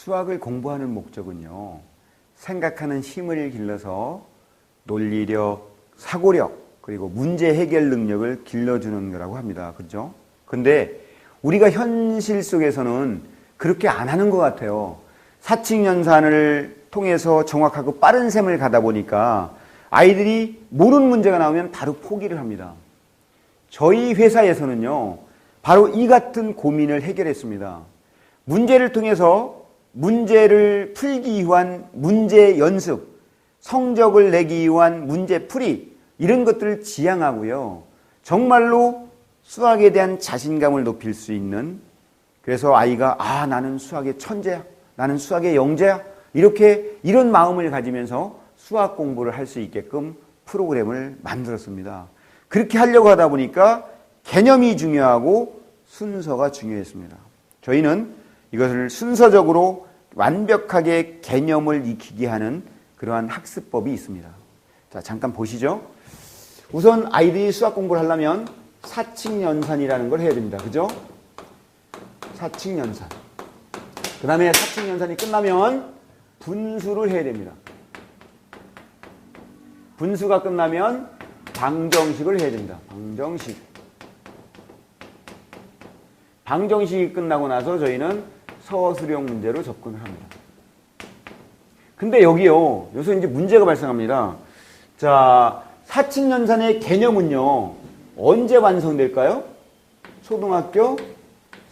수학을 공부하는 목적은요, 생각하는 힘을 길러서 논리력, 사고력, 그리고 문제 해결 능력을 길러주는 거라고 합니다. 그죠? 근데 우리가 현실 속에서는 그렇게 안 하는 것 같아요. 사칙연산을 통해서 정확하고 빠른 셈을 가다 보니까 아이들이 모르는 문제가 나오면 바로 포기를 합니다. 저희 회사에서는요, 바로 이 같은 고민을 해결했습니다. 문제를 통해서 문제를 풀기 위한 문제 연습, 성적을 내기 위한 문제 풀이, 이런 것들을 지향하고요. 정말로 수학에 대한 자신감을 높일 수 있는, 그래서 아이가 나는 수학의 천재야, 나는 수학의 영재야, 이런 마음을 가지면서 수학 공부를 할 수 있게끔 프로그램을 만들었습니다. 그렇게 하려고 하다 보니까 개념이 중요하고 순서가 중요했습니다. 저희는 이것을 순서적으로 완벽하게 개념을 익히게 하는 그러한 학습법이 있습니다. 자, 잠깐 보시죠. 우선 아이들이 수학 공부를 하려면 사칙연산이라는 걸 해야 됩니다. 그죠? 사칙연산. 그 다음에 사칙연산이 끝나면 분수를 해야 됩니다. 분수가 끝나면 방정식을 해야 됩니다. 방정식. 방정식이 끝나고 나서 저희는 서술형 문제로 접근을 합니다. 근데 여기요, 여기서 이제 문제가 발생합니다. 자, 사칙연산의 개념은요, 언제 완성될까요? 초등학교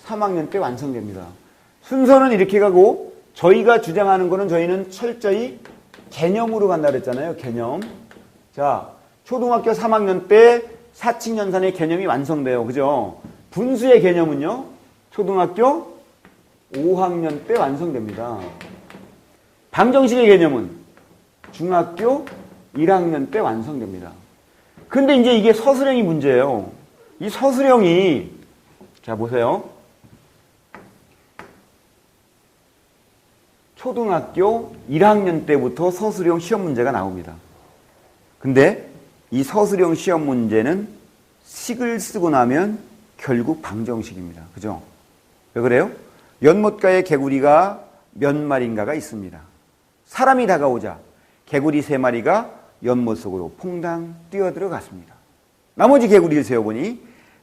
3학년 때 완성됩니다. 순서는 이렇게 가고, 저희가 주장하는 거는 저희는 철저히 개념으로 간다 그랬잖아요. 개념. 자, 초등학교 3학년 때 사칙연산의 개념이 완성돼요. 그죠? 분수의 개념은요, 초등학교 5학년 때 완성됩니다. 방정식의 개념은 중학교 1학년 때 완성됩니다. 근데 이제 이게 서술형이 문제예요. 이 서술형이, 자, 보세요. 초등학교 1학년 때부터 서술형 시험 문제가 나옵니다. 근데 이 서술형 시험 문제는 식을 쓰고 나면 결국 방정식입니다. 그죠? 왜 그래요? 연못가에 개구리가 몇 마리인가가 있습니다. 사람이 다가오자 개구리 3마리가 연못 속으로 퐁당 뛰어들어갔습니다. 나머지 개구리를 세어보니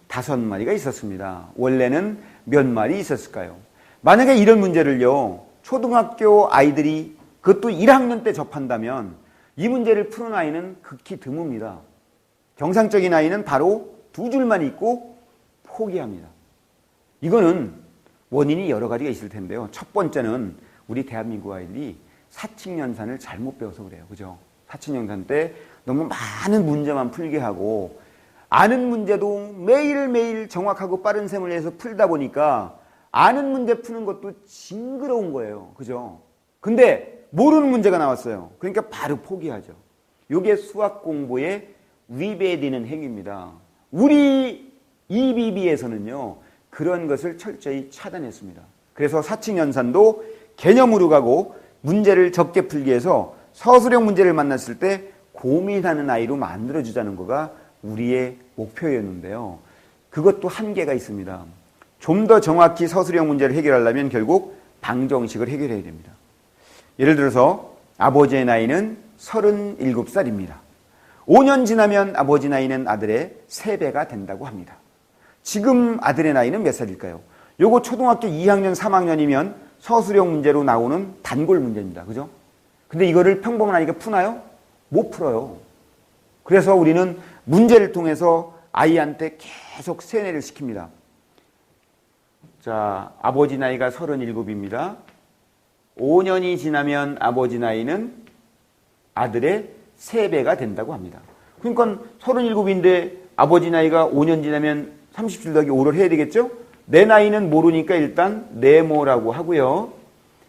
5마리가 있었습니다. 원래는 몇 마리 있었을까요? 만약에 이런 문제를요, 초등학교 아이들이 그것도 1학년 때 접한다면 이 문제를 푸는 아이는 극히 드뭅니다. 정상적인 아이는 바로 2줄만 읽고 포기합니다. 이거는 원인이 여러 가지가 있을 텐데요. 첫 번째는 우리 대한민국 아이들이 사칙연산을 잘못 배워서 그래요. 그죠? 사칙연산 때 너무 많은 문제만 풀게 하고, 아는 문제도 매일매일 정확하고 빠른 셈을 해서 풀다 보니까 아는 문제 푸는 것도 징그러운 거예요. 그죠? 근데 모르는 문제가 나왔어요. 그러니까 바로 포기하죠. 이게 수학 공부에 위배되는 행위입니다. 우리 EBB에서는요, 그런 것을 철저히 차단했습니다. 그래서 사칙연산도 개념으로 가고 문제를 적게 풀기 위해서 서술형 문제를 만났을 때 고민하는 아이로 만들어주자는 거가 우리의 목표였는데요. 그것도 한계가 있습니다. 좀 더 정확히 서술형 문제를 해결하려면 결국 방정식을 해결해야 됩니다. 예를 들어서 아버지의 나이는 37살입니다. 5년 지나면 아버지 나이는 아들의 3배가 된다고 합니다. 지금 아들의 나이는 몇 살일까요? 요거 초등학교 2학년, 3학년이면 서술형 문제로 나오는 단골 문제입니다. 그죠? 근데 이거를 평범한 아이가 푸나요? 못 풀어요. 그래서 우리는 문제를 통해서 아이한테 계속 세뇌를 시킵니다. 자, 아버지 나이가 37입니다. 5년이 지나면 아버지 나이는 아들의 3배가 된다고 합니다. 그러니까 37인데 아버지 나이가 5년 지나면 37 더하기 5를 해야 되겠죠? 내 나이는 모르니까 일단 네모라고 하고요.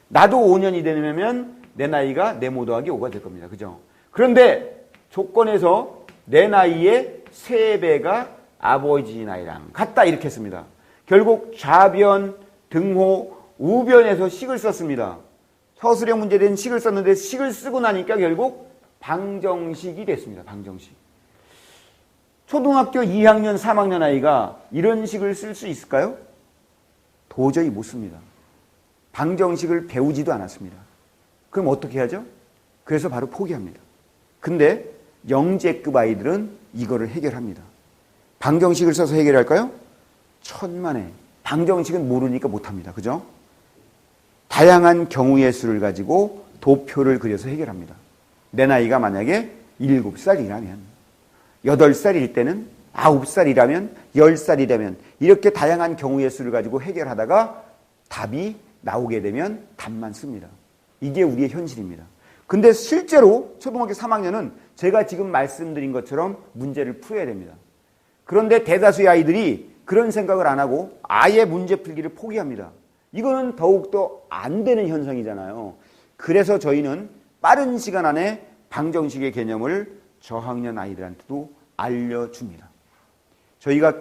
나도 5년이 되면 내 나이가 네모 더하기 5가 될 겁니다. 그죠? 그런데 조건에서 내 나이의 3배가 아버지 나이랑 같다 이렇게 했습니다. 결국 좌변, 등호, 우변에서 식을 썼습니다. 서술형 문제된 식을 썼는데 식을 쓰고 나니까 결국 방정식이 됐습니다. 방정식. 초등학교 2학년, 3학년 아이가 이런 식을 쓸 수 있을까요? 도저히 못 씁니다. 방정식을 배우지도 않았습니다. 그럼 어떻게 하죠? 그래서 바로 포기합니다. 근데 영재급 아이들은 이거를 해결합니다. 방정식을 써서 해결할까요? 천만에. 방정식은 모르니까 못합니다. 그죠? 다양한 경우의 수를 가지고 도표를 그려서 해결합니다. 내 나이가 만약에 7살이라면, 8살일 때는 9살이라면, 10살이라면 이렇게 다양한 경우의 수를 가지고 해결하다가 답이 나오게 되면 답만 씁니다. 이게 우리의 현실입니다. 근데 실제로 초등학교 3학년은 제가 지금 말씀드린 것처럼 문제를 풀어야 됩니다. 그런데 대다수의 아이들이 그런 생각을 안 하고 아예 문제 풀기를 포기합니다. 이거는 더욱더 안 되는 현상이잖아요. 그래서 저희는 빠른 시간 안에 방정식의 개념을 저학년 아이들한테도 알려줍니다. 저희가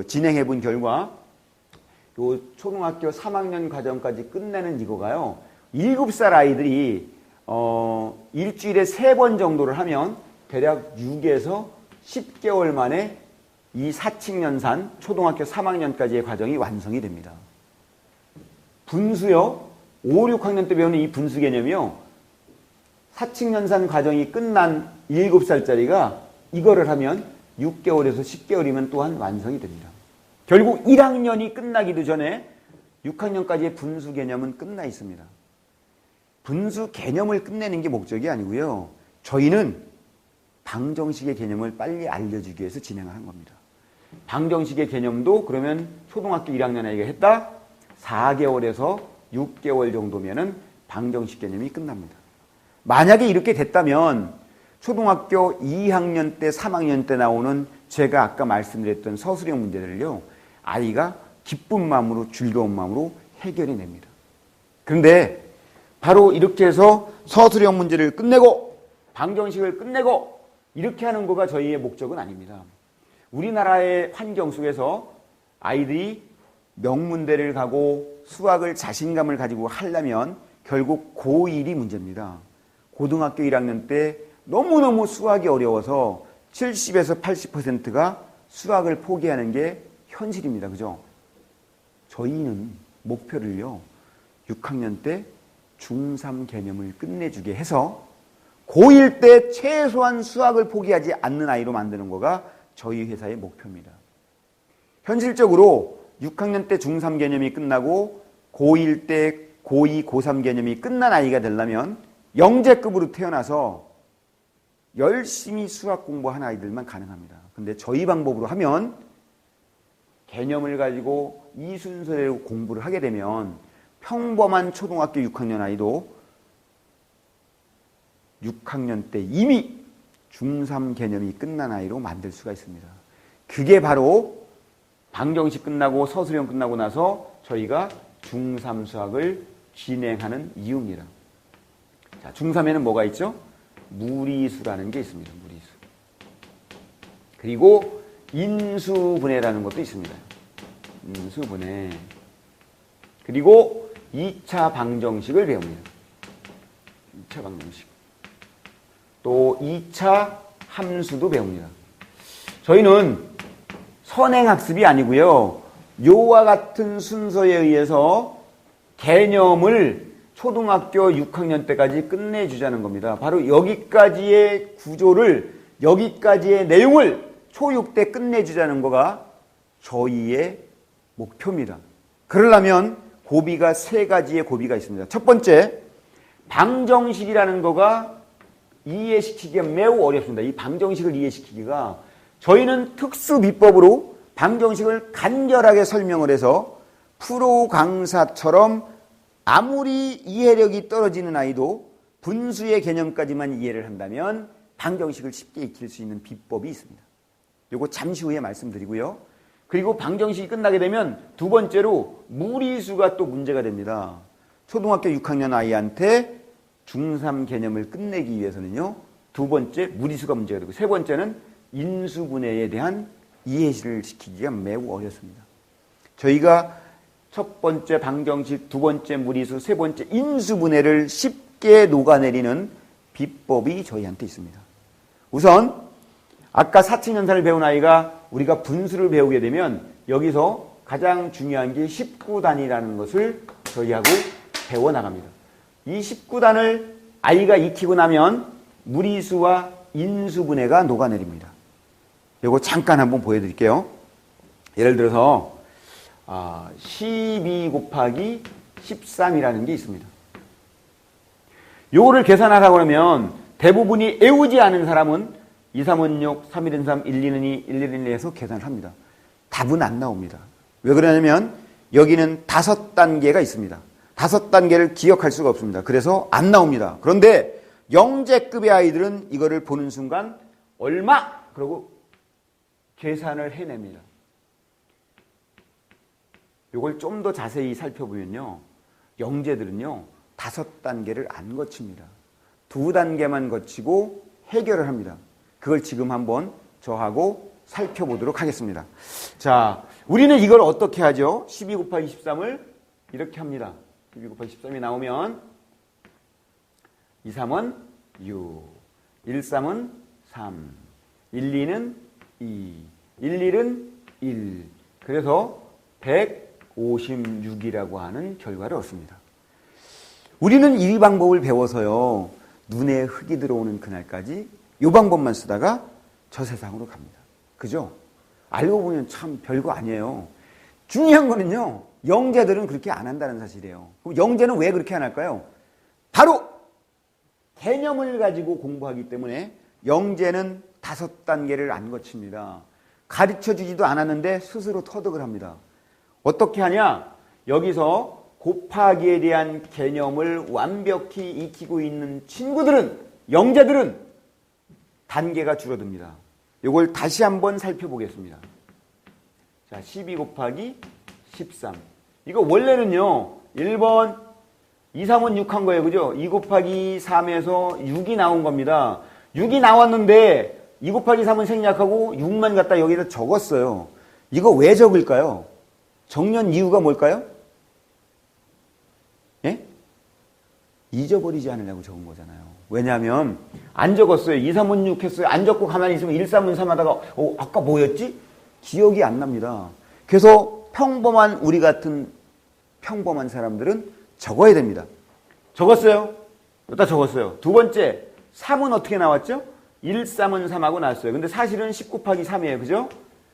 진행해 본 결과 요 초등학교 3학년 과정까지 끝내는 이거가요. 7살 아이들이 일주일에 3번 정도를 하면 대략 6에서 10개월 만에 이 사칙연산 초등학교 3학년까지의 과정이 완성이 됩니다. 분수요. 5, 6학년 때 배우는 이 분수 개념이요. 사칙연산 과정이 끝난 7살짜리가 이거를 하면 6개월에서 10개월이면 또한 완성이 됩니다. 결국 1학년이 끝나기도 전에 6학년까지의 분수 개념은 끝나 있습니다. 분수 개념을 끝내는 게 목적이 아니고요. 저희는 방정식의 개념을 빨리 알려주기 위해서 진행을 한 겁니다. 방정식의 개념도 그러면 초등학교 1학년 아이가 했다? 4개월에서 6개월 정도면은 방정식 개념이 끝납니다. 만약에 이렇게 됐다면 초등학교 2학년 때, 3학년 때 나오는 제가 아까 말씀드렸던 서술형 문제들을요, 아이가 기쁜 마음으로, 즐거운 마음으로 해결해 냅니다. 그런데 바로 이렇게 해서 서술형 문제를 끝내고 방정식을 끝내고 이렇게 하는 거가 저희의 목적은 아닙니다. 우리나라의 환경 속에서 아이들이 명문대를 가고 수학을 자신감을 가지고 하려면 결국 고1이 문제입니다. 고등학교 1학년 때 너무너무 수학이 어려워서 70에서 80%가 수학을 포기하는 게 현실입니다. 그죠? 저희는 목표를요, 6학년 때 중3 개념을 끝내주게 해서 고1 때 최소한 수학을 포기하지 않는 아이로 만드는 거가 저희 회사의 목표입니다. 현실적으로 6학년 때 중3 개념이 끝나고 고1 때 고2, 고3 개념이 끝난 아이가 되려면 영재급으로 태어나서 열심히 수학 공부한 아이들만 가능합니다. 근데 저희 방법으로 하면 개념을 가지고 이 순서대로 공부를 하게 되면 평범한 초등학교 6학년 아이도 6학년 때 이미 중3 개념이 끝난 아이로 만들 수가 있습니다. 그게 바로 방정식 끝나고 서술형 끝나고 나서 저희가 중3 수학을 진행하는 이유입니다. 자, 중3에는 뭐가 있죠? 무리수라는 게 있습니다. 무리수. 그리고 인수분해라는 것도 있습니다. 인수분해. 그리고 2차 방정식을 배웁니다. 2차 방정식. 또 2차 함수도 배웁니다. 저희는 선행학습이 아니고요. 요와 같은 순서에 의해서 개념을 초등학교 6학년 때까지 끝내주자는 겁니다. 바로 여기까지의 구조를, 여기까지의 내용을 초6 때 끝내주자는 거가 저희의 목표입니다. 그러려면 고비가 3가지의 고비가 있습니다. 첫 번째, 방정식이라는 거가 이해시키기가 매우 어렵습니다. 이 방정식을 이해시키기가 저희는 특수 비법으로 방정식을 간결하게 설명을 해서 프로 강사처럼 아무리 이해력이 떨어지는 아이도 분수의 개념까지만 이해를 한다면 방정식을 쉽게 익힐 수 있는 비법이 있습니다. 이거 잠시 후에 말씀드리고요. 그리고 방정식이 끝나게 되면 두 번째로 무리수가 또 문제가 됩니다. 초등학교 6학년 아이한테 중3 개념을 끝내기 위해서는요, 두 번째 무리수가 문제가 되고 세 번째는 인수분해에 대한 이해를 시키기가 매우 어렵습니다. 저희가 첫 번째 방정식, 두 번째 무리수, 세 번째 인수분해를 쉽게 녹아내리는 비법이 저희한테 있습니다. 우선 아까 사칙연산을 배운 아이가 우리가 분수를 배우게 되면 여기서 가장 중요한 게 19단위라는 것을 저희하고 배워나갑니다. 이 19단을 아이가 익히고 나면 무리수와 인수분해가 녹아내립니다. 이거 잠깐 한번 보여드릴게요. 예를 들어서 12 곱하기 13이라는 게 있습니다. 요거를 계산하라고 하면 대부분이 외우지 않은 사람은 2, 3은 6, 3, 1은 3, 1, 2는 2, 1, 1은 1에서 계산을 합니다. 답은 안 나옵니다. 왜 그러냐면 여기는 5단계가 있습니다. 5단계를 기억할 수가 없습니다. 그래서 안 나옵니다. 그런데 영재급의 아이들은 이거를 보는 순간 얼마? 그러고 계산을 해냅니다. 이걸 좀 더 자세히 살펴보면요. 영재들은요. 5단계를 안 거칩니다. 2단계만 거치고 해결을 합니다. 그걸 지금 한번 저하고 살펴보도록 하겠습니다. 자, 우리는 이걸 어떻게 하죠? 12 곱하기 13을 이렇게 합니다. 12 곱하기 13이 나오면 2, 3은 6, 1, 3은 3, 1, 2는 2, 1, 1은 1. 그래서 156이라고 하는 결과를 얻습니다. 우리는 이 방법을 배워서요. 눈에 흙이 들어오는 그날까지 이 방법만 쓰다가 저 세상으로 갑니다. 그죠? 알고 보면 참 별거 아니에요. 중요한 거는요. 영재들은 그렇게 안 한다는 사실이에요. 그럼 영재는 왜 그렇게 안 할까요? 바로 개념을 가지고 공부하기 때문에 영재는 5단계를 안 거칩니다. 가르쳐주지도 않았는데 스스로 터득을 합니다. 어떻게 하냐? 여기서 곱하기에 대한 개념을 완벽히 익히고 있는 친구들은, 영재들은 단계가 줄어듭니다. 이걸 다시 한번 살펴보겠습니다. 자, 12 곱하기 13. 이거 원래는요, 1번 2, 3은 6 한 거예요. 그죠? 2 곱하기 3에서 6이 나온 겁니다. 6이 나왔는데 2 곱하기 3은 생략하고 6만 갖다 여기다 적었어요. 이거 왜 적을까요? 적는 이유가 뭘까요? 예? 잊어버리지 않으려고 적은 거잖아요. 왜냐하면 안 적었어요. 2, 3은 6 했어요. 안 적고 가만히 있으면 1, 3은 3 하다가 아까 뭐였지? 기억이 안 납니다. 그래서 평범한 우리 같은 평범한 사람들은 적어야 됩니다. 적었어요. 여기다 적었어요. 두 번째 3은 어떻게 나왔죠? 1, 3은 3하고 나왔어요. 근데 사실은 10 곱하기 3이에요. 그죠?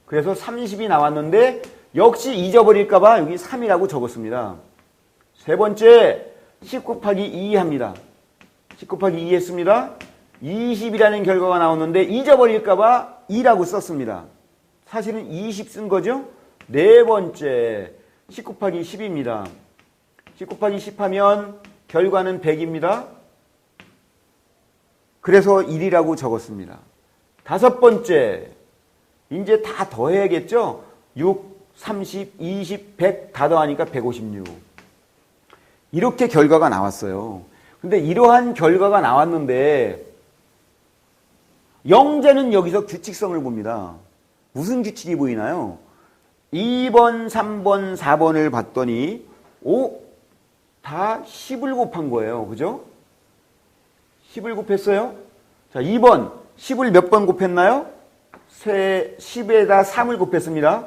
그래서 30이 나왔는데 역시 잊어버릴까 봐 여기 3이라고 적었습니다. 세 번째 10 곱하기 2 합니다. 10 곱하기 2 했습니다. 20이라는 결과가 나오는데 잊어버릴까 봐 2라고 썼습니다. 사실은 20 쓴 거죠? 네 번째 10 곱하기 10입니다. 10 곱하기 10 하면 결과는 100입니다. 그래서 1이라고 적었습니다. 다섯 번째 이제 다 더해야겠죠? 6, 30, 20, 100 다 더하니까 156. 이렇게 결과가 나왔어요. 근데 이러한 결과가 나왔는데 영재는 여기서 규칙성을 봅니다. 무슨 규칙이 보이나요? 2번, 3번, 4번을 봤더니 다 10을 곱한 거예요. 그죠? 10을 곱했어요. 자, 2번 10을 몇 번 곱했나요? 10에다 3을 곱했습니다.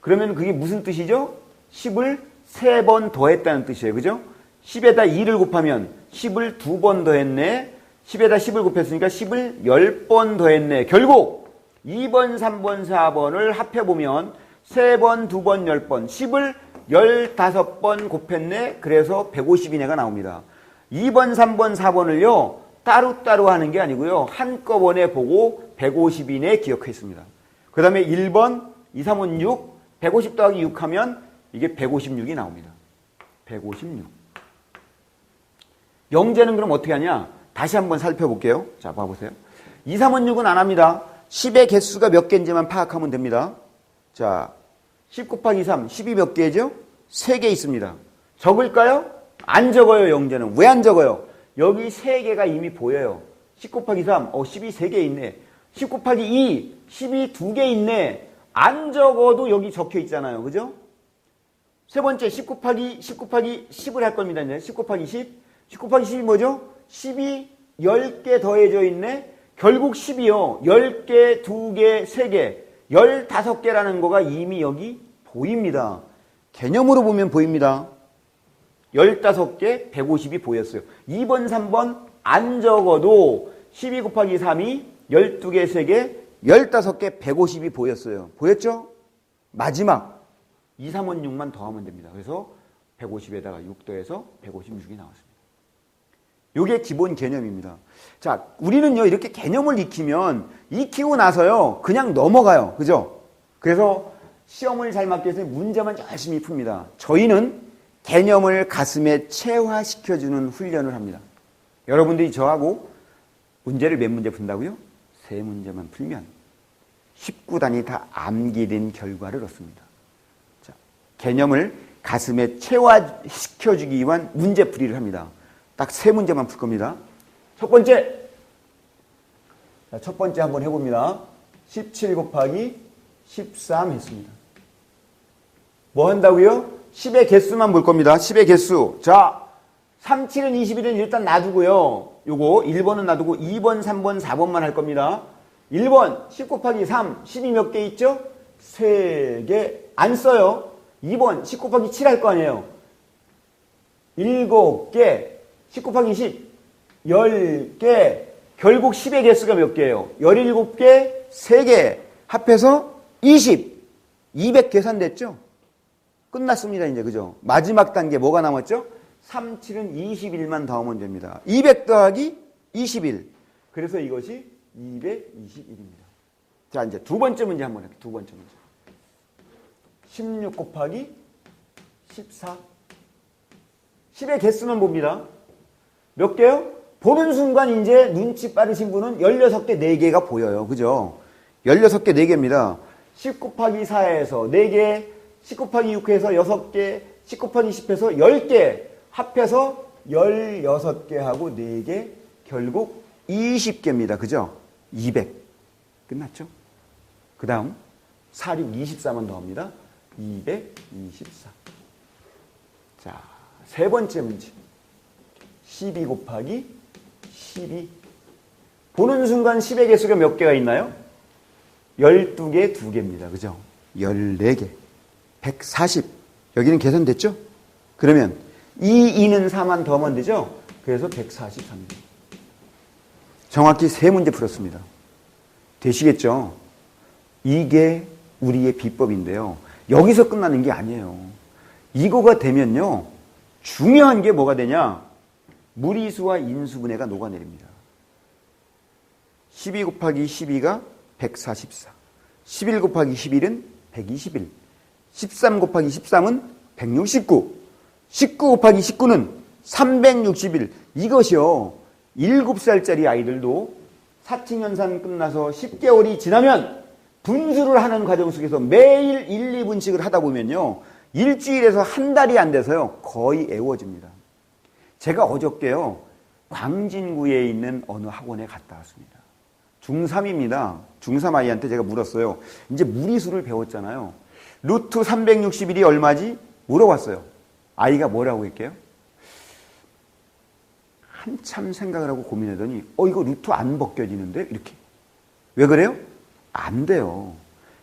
그러면 그게 무슨 뜻이죠? 10을 3번 더했다는 뜻이에요. 그죠? 10에다 2를 곱하면 10을 2번 더했네. 10에다 10을 곱했으니까 10을 10번 더했네. 결국 2번, 3번, 4번을 합해보면 3번, 2번, 10번, 10을 15번 곱했네. 그래서 150이네가 나옵니다. 2번, 3번, 4번을요. 따로따로 하는 게 아니고요. 한꺼번에 보고 150이네 기억했습니다. 그 다음에 1번, 2, 3은 6, 150 더하기 6 하면 이게 156이 나옵니다. 156. 영재는 그럼 어떻게 하냐? 다시 한번 살펴볼게요. 자, 봐보세요. 2, 3은 6은 안 합니다. 10의 개수가 몇 개인지만 파악하면 됩니다. 자, 10 곱하기 3, 10이 몇 개죠? 3개 있습니다. 적을까요? 안 적어요, 영재는. 왜 안 적어요? 여기 3개가 이미 보여요. 10 곱하기 3, 10이 3개 있네. 10 곱하기 2, 10이 2개 있네. 안 적어도 여기 적혀 있잖아요. 그죠? 세 번째, 10 곱하기 10을 할 겁니다. 이제 10 곱하기 10. 10 곱하기 10이 뭐죠? 10이 10개 더해져 있네. 결국 10이요. 10개, 2개, 3개, 15개라는 거가 이미 여기 보입니다. 개념으로 보면 보입니다. 15개 150이 보였어요. 2번, 3번 안 적어도 12 곱하기 3이 12개, 3개, 15개 150이 보였어요. 보였죠? 마지막 2, 3원 6만 더하면 됩니다. 그래서 150에다가 6 더해서 156이 나왔습니다. 이게 기본 개념입니다. 자, 우리는요, 이렇게 개념을 익히고 나서요, 그냥 넘어가요. 그죠? 그래서 시험을 잘 맞기 위해서 문제만 열심히 풉니다. 저희는 개념을 가슴에 체화시켜주는 훈련을 합니다. 여러분들이 저하고 문제를 몇 문제 푼다고요? 3문제만 풀면 19단이 다 암기된 결과를 얻습니다. 자, 개념을 가슴에 체화시켜주기 위한 문제풀이를 합니다. 딱 3문제만 풀 겁니다. 첫 번째. 자, 첫 번째 한번 해봅니다. 17 곱하기 13 했습니다. 뭐 한다고요? 10의 개수만 볼 겁니다. 10의 개수. 자, 3, 7은 21은 일단 놔두고요. 요거 1번은 놔두고 2번, 3번, 4번만 할 겁니다. 1번 10 곱하기 3, 10이 몇 개 있죠? 3개 안 써요. 2번 10 곱하기 7 할 거 아니에요. 7개, 10 곱하기 10, 10개. 결국 10의 개수가 몇 개예요? 17개, 3개. 합해서 20. 200 계산됐죠? 끝났습니다, 이제. 그죠? 마지막 단계 뭐가 남았죠? 3, 7은 21만 더하면 됩니다. 200 더하기 21. 그래서 이것이 221입니다. 자, 이제 두 번째 문제 한번 할게요. 두 번째 문제. 16 곱하기 14. 10의 개수만 봅니다. 몇 개요? 보는 순간 이제 눈치 빠르신 분은 16개 4개가 보여요. 그죠? 16개 4개입니다. 10 곱하기 4에서 4개, 10 곱하기 6에서 6개, 10 곱하기 10에서 10개, 합해서 16개 하고 4개, 결국 20개입니다. 그죠? 200. 끝났죠? 그 다음 4, 6, 24만 더합니다. 224. 자, 세 번째 문제. 12 곱하기 12. 보는 순간 10의 개수가 몇 개가 있나요? 12개, 2개입니다. 그죠? 14개. 140. 여기는 계산됐죠? 그러면 2는 4만 더하면 되죠? 그래서 143입니다. 정확히 3문제 풀었습니다. 되시겠죠? 이게 우리의 비법인데요. 여기서 끝나는 게 아니에요. 이거가 되면요. 중요한 게 뭐가 되냐? 무리수와 인수분해가 녹아내립니다. 12 곱하기 12가 144. 11 곱하기 11은 121. 13 곱하기 13은 169. 19 곱하기 19는 361. 이것이요. 7살짜리 아이들도 사칙연산 끝나서 10개월이 지나면 분수를 하는 과정 속에서 매일 1, 2분씩을 하다 보면요. 일주일에서 한 달이 안 돼서요. 거의 애워집니다. 제가 어저께요. 광진구에 있는 어느 학원에 갔다 왔습니다. 중3입니다. 중3 아이한테 제가 물었어요. 이제 무리수를 배웠잖아요. 루트 361이 얼마지? 물어봤어요. 아이가 뭐라고 할게요? 한참 생각을 하고 고민하더니 이거 루트 안 벗겨지는데? 이렇게. 왜 그래요? 안 돼요.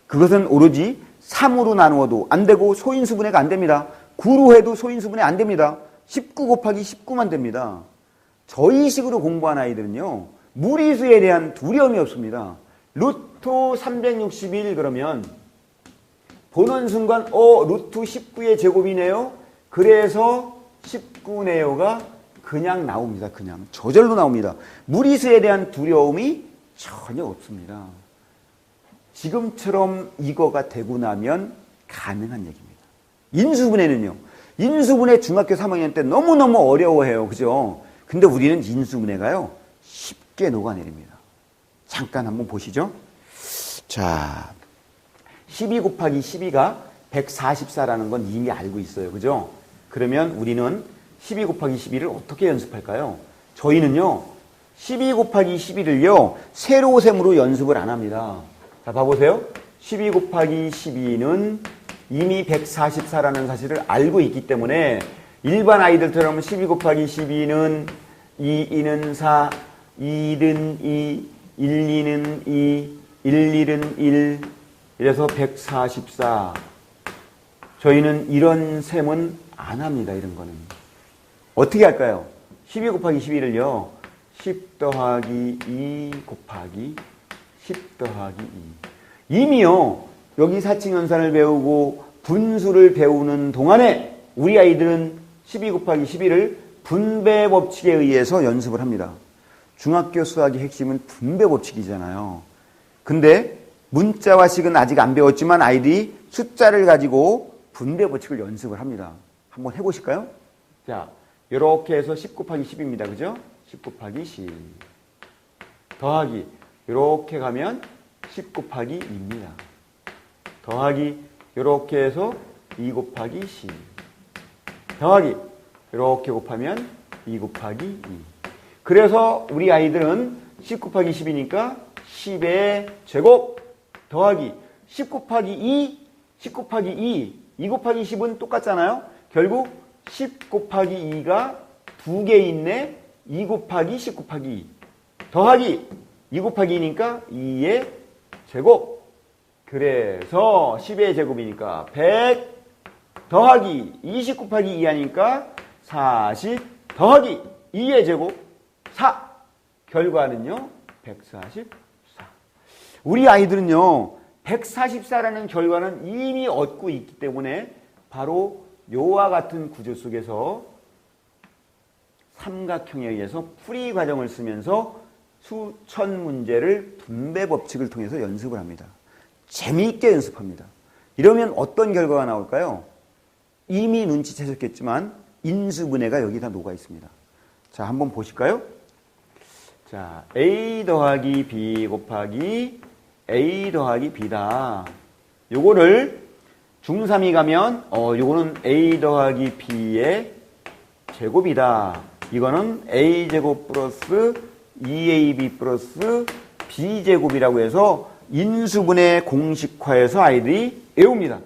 그것은 오로지 3으로 나누어도 안 되고 소인수분해가 안 됩니다. 9로 해도 소인수분해 안 됩니다. 19 곱하기 19만 됩니다. 저희 식으로 공부한 아이들은요. 무리수에 대한 두려움이 없습니다. 루트 361 그러면 보는 순간 루트 19의 제곱이네요. 그래서 19네요가 그냥 나옵니다. 그냥 저절로 나옵니다. 무리수에 대한 두려움이 전혀 없습니다. 지금처럼 이거가 되고 나면 가능한 얘기입니다. 인수분해는요. 인수분해 중학교 3학년 때 너무너무 어려워해요. 그죠? 근데 우리는 인수분해가요. 쉽게 녹아내립니다. 잠깐 한번 보시죠. 자, 12 곱하기 12가 144라는 건 이미 알고 있어요. 그죠? 그러면 우리는 12 곱하기 12를 어떻게 연습할까요? 저희는요. 12 곱하기 12를요. 세로 셈으로 연습을 안 합니다. 자, 봐보세요. 12 곱하기 12는 이미 144라는 사실을 알고 있기 때문에 일반 아이들처럼 12 곱하기 12는 2, 2는 4, 2는 2, 1, 2는 2, 1, 1은 1, 이래서 144. 저희는 이런 셈은 안 합니다. 이런 거는. 어떻게 할까요? 12 곱하기 12를요. 10 더하기 2 곱하기 10 더하기 2. 이미요. 여기 사칙연산을 배우고 분수를 배우는 동안에 우리 아이들은 12 곱하기 12를 분배 법칙에 의해서 연습을 합니다. 중학교 수학의 핵심은 분배 법칙이잖아요. 근데 문자와 식은 아직 안 배웠지만 아이들이 숫자를 가지고 분배 법칙을 연습을 합니다. 한번 해보실까요? 자, 이렇게 해서 10 곱하기 10입니다. 그죠? 10 곱하기 10 더하기 이렇게 가면 10 곱하기 2입니다. 더하기 이렇게 해서 2 곱하기 10 더하기 이렇게 곱하면 2 곱하기 2. 그래서 우리 아이들은 10 곱하기 10이니까 10의 제곱 더하기 10 곱하기 2, 10 곱하기 2 곱하기 10은 똑같잖아요. 결국 10 곱하기 2가 2개 있네. 2 곱하기 10 곱하기 2 더하기 2 곱하기 2니까 2의 제곱. 그래서 10의 제곱이니까 100 더하기 20 곱하기 2 하니까 40 더하기 2의 제곱 4. 결과는요 144. 우리 아이들은요 144라는 결과는 이미 얻고 있기 때문에 바로 요와 같은 구조 속에서 삼각형에 의해서 풀이 과정을 쓰면서 수천 문제를 분배 법칙을 통해서 연습을 합니다. 재미있게 연습합니다. 이러면 어떤 결과가 나올까요? 이미 눈치채셨겠지만 인수분해가 여기 다 녹아 있습니다. 자, 한번 보실까요? 자, A 더하기 B 곱하기 A 더하기 B다. 요거를 중3이 가면 요거는 A 더하기 B의 제곱이다. 이거는 A제곱 플러스 2AB 플러스 B제곱이라고 해서 인수분해 공식화해서 아이들이 외웁니다.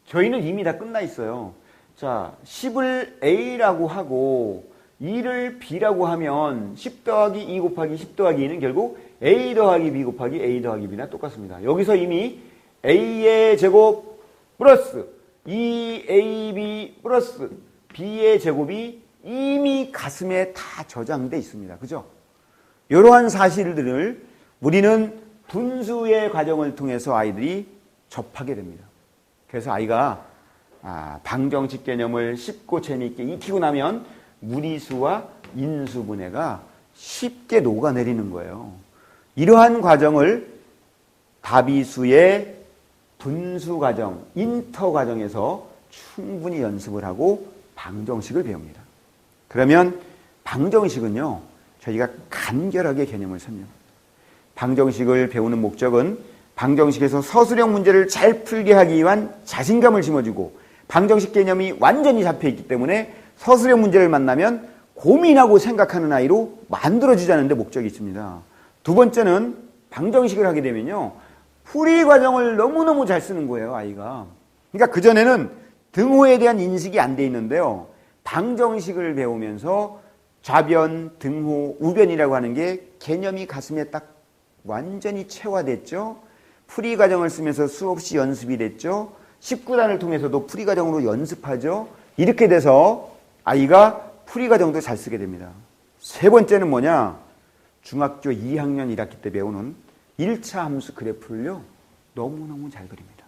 저희는 이미 다 끝나 있어요. 자, 10을 A라고 하고 2를 B라고 하면 10 더하기 2 곱하기 10 더하기 2는 결국 A 더하기 B 곱하기 A 더하기 B나 똑같습니다. 여기서 이미 A의 제곱 플러스 2AB 플러스 B의 제곱이 이미 가슴에 다 저장돼 있습니다. 그죠? 이러한 사실들을 우리는 분수의 과정을 통해서 아이들이 접하게 됩니다. 그래서 아이가 방정식 개념을 쉽고 재미있게 익히고 나면 무리수와 인수분해가 쉽게 녹아내리는 거예요. 이러한 과정을 다비수의 분수 과정, 인터 과정에서 충분히 연습을 하고 방정식을 배웁니다. 그러면 방정식은요, 저희가 간결하게 개념을 설명합니다. 방정식을 배우는 목적은 방정식에서 서술형 문제를 잘 풀게 하기 위한 자신감을 심어주고 방정식 개념이 완전히 잡혀있기 때문에 서술형 문제를 만나면 고민하고 생각하는 아이로 만들어주자는 데 목적이 있습니다. 두 번째는 방정식을 하게 되면요, 풀이 과정을 너무너무 잘 쓰는 거예요, 아이가. 그러니까 그전에는 등호에 대한 인식이 안 돼 있는데요, 방정식을 배우면서 좌변, 등호, 우변이라고 하는 게 개념이 가슴에 딱 완전히 체화됐죠. 풀이 과정을 쓰면서 수없이 연습이 됐죠. 19단을 통해서도 풀이 과정으로 연습하죠. 이렇게 돼서 아이가 풀이 과정도 잘 쓰게 됩니다. 세 번째는 뭐냐? 중학교 2학년 1학기 때 배우는 1차 함수 그래프를요, 너무너무 잘 그립니다.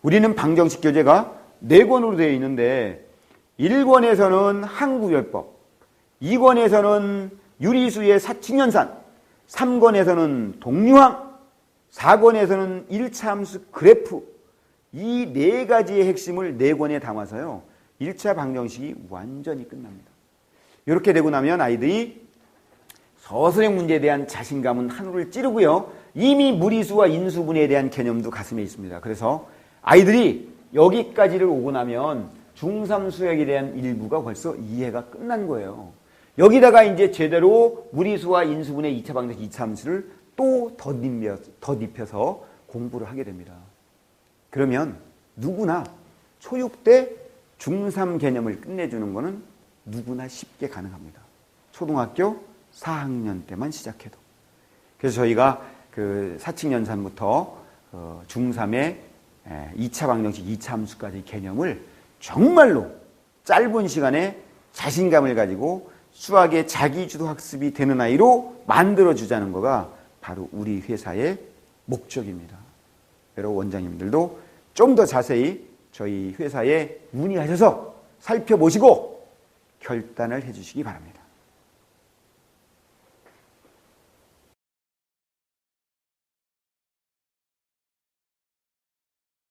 우리는 방정식 교재가 4권으로 되어 있는데 1권에서는 항구별법, 2권에서는 유리수의 사칙연산, 3권에서는 동류항, 4권에서는 1차 함수 그래프, 이 4가지의 핵심을 4권에 담아서요, 1차 방정식이 완전히 끝납니다. 이렇게 되고 나면 아이들이 서술형 문제에 대한 자신감은 하늘을 찌르고요, 이미 무리수와 인수분해에 대한 개념도 가슴에 있습니다. 그래서 아이들이 여기까지를 오고 나면 중3 수학에 대한 일부가 벌써 이해가 끝난 거예요. 여기다가 이제 제대로 무리수와 인수분해 2차 방정식 2차 함수를 또 덧입혀서 공부를 하게 됩니다. 그러면 누구나 초6 때 중3 개념을 끝내주는 것은 누구나 쉽게 가능합니다. 초등학교 4학년 때만 시작해도. 그래서 저희가 그 사칙연산부터 중3의 2차 방정식 2차 함수까지 개념을 정말로 짧은 시간에 자신감을 가지고 수학의 자기주도 학습이 되는 아이로 만들어주자는 거가 바로 우리 회사의 목적입니다. 여러분 원장님들도 좀 더 자세히 저희 회사에 문의하셔서 살펴보시고 결단을 해주시기 바랍니다.